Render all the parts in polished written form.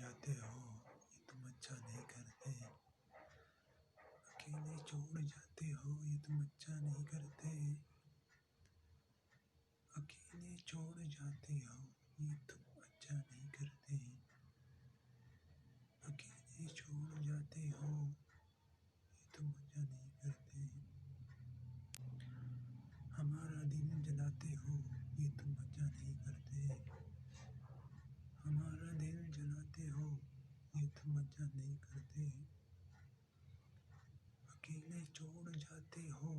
जाते हो, ये तुम अच्छा नहीं करते। अकेले छोड़ जाते हो, ये तुम अच्छा नहीं करते। अकेले छोड़ जाते हो, ये तुम अच्छा नहीं करते। अकेले छोड़ जाते हो, ये तुम अच्छा नहीं करते। हमारा दिल जलाते हो, ये तुम अच्छा नहीं करते। हमारा दिल जलाते हो, ये तुम अच्छा नहीं करते। अकेले छोड़ जाते हो,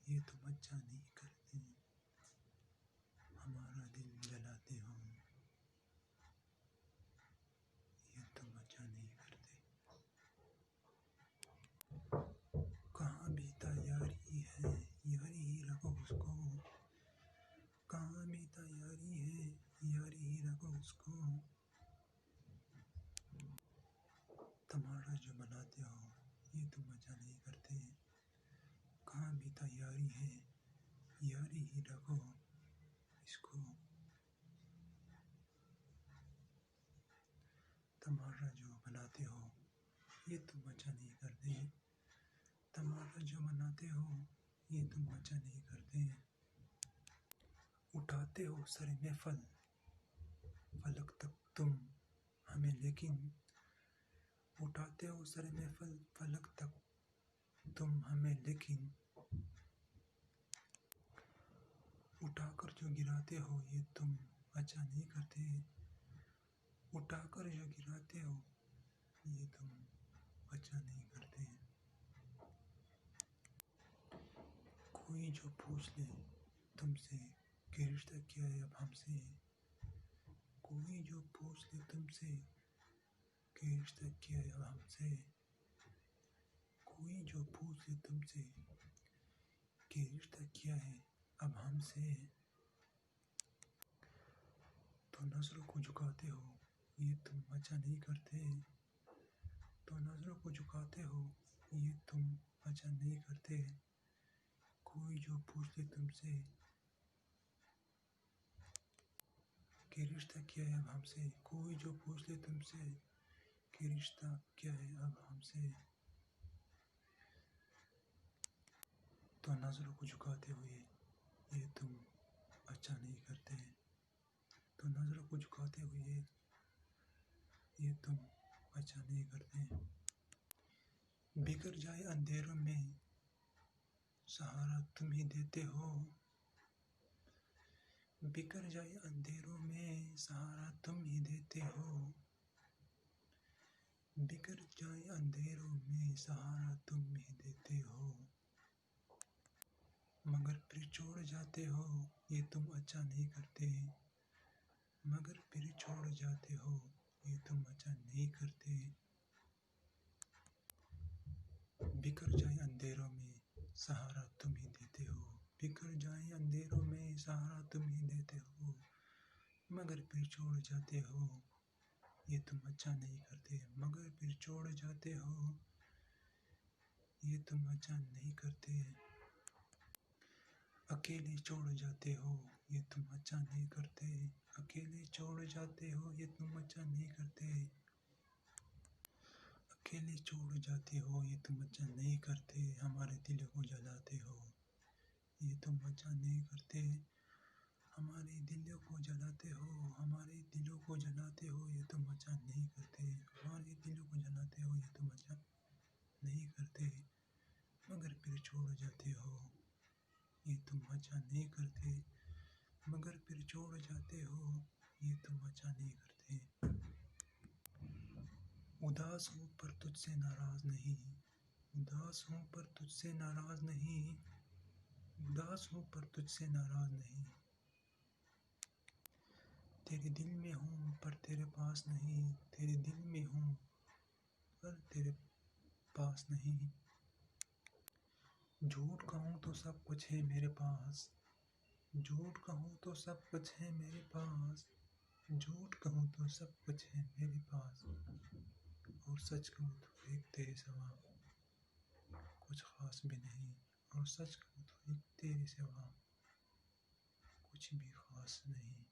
ये तुम अच्छा नहीं करते। हमारा दिल जलाते हो, ये तुम अच्छा नहीं करते। कहाँ बीता यारी है, यारी ही रखो उसको। कहाँ बीता यारी है, यारी ही रखो उसको। तमाशा जो बनाते हो, ये तुम अच्छा नहीं करते। कहाँ बीता यारी है, यारी ही रखो इसको। तमाशा जो बनाते हो, ये तुम अच्छा नहीं करते। तमाशा जो बनाते हो, ये तुम अच्छा नहीं करते। उठाते हो सर में फल, फलक तक तुम हमें लेकिन। उठाते हो सर में फल, फलक तक तुम हमें लेकिन। उठाकर जो गिराते हो, ये तुम अच्छा नहीं करते। उठाकर जो गिराते हो, ये तुम अच्छा नहीं करते। कोई जो पूछ ले तुमसे कि रिश्ता क्या है अब हमसे। कोई जो पूछ ले तुमसे कि रिश्ता क्या है अब हमसे। कोई जो पूछ ले तुमसे कि रिश्ता क्या है अब हमसे। तो नजरों को झुकाते हो, ये तुम अच्छा नहीं करते। तो नजरों को झुकाते हो, ये तुम अच्छा नहीं करते। कोई जो पूछ ले तुमसे कि रिश्ता क्या है अब हमसे। कोई जो पूछ ले तुमसे कि रिश्ता क्या है अब हमसे। तो नजरों को झुकाते हुए, ये तुम अच्छा नहीं करते। तो नजरों को झुकाते हुए, ये तुम अच्छा नहीं करते। बिखर जाए अंधेरों में, सहारा तुम ही देते हो। बिखर जाए अंधेरों में, सहारा तुम ही देते हो। बिखर जाए अंधेरों में, सहारा तुम ही देते हो। मगर फिर छोड़ जाते हो, ये तुम अच्छा नहीं करते। मगर फिर छोड़ जाते हो, ये तुम अच्छा नहीं करते। बिखर जाए अंधेरों में, सहारा तुम ही देते हो। बिखर जाए अंधेरों में, सहारा तुम ही देते हो। मगर फिर छोड़ जाते हो, ये तुम अच्छा नहीं करते। मगर फिर छोड़ जाते हो, ये तुम अच्छा नहीं करते। अकेले छोड़ जाते हो, ये तुम अच्छा नहीं करते। अकेले छोड़ जाते हो, ये तुम अच्छा नहीं करते। अकेले छोड़ जाते हो, ये तुम अच्छा नहीं करते। हमारे दिलों को जलाते हो, ये तुम अच्छा नहीं करते। हमारे दिलों को जलाते हो, हमारे दिलों को जलाते हो, ये तुम अच्छा नहीं करते। हमारे दिलों को जलाते हो, ये तुम अच्छा नहीं करते। मगर फिर छोड़ जाते हो, ये तुम अच्छा नहीं करते। मगर फिर छोड़ जाते हो, ये तुम अच्छा नहीं करते। उदास हूँ पर तुझसे नाराज नहीं। उदास हूँ पर तुझसे नाराज नहीं। उदास हूँ पर तुझसे नाराज नहीं। तेरे दिल में हूँ पर तेरे पास नहीं। तेरे दिल में हूँ पर तेरे पास नहीं। झूठ कहूँ तो सब कुछ है मेरे पास। झूठ कहूँ तो सब कुछ है मेरे पास। झूठ कहूँ तो सब कुछ है मेरे पास। और सच कहूँ तो एक तेरे सिवा कुछ खास भी नहीं। और सच कहूँ तो एक तेरे सिवा कुछ भी खास नहीं।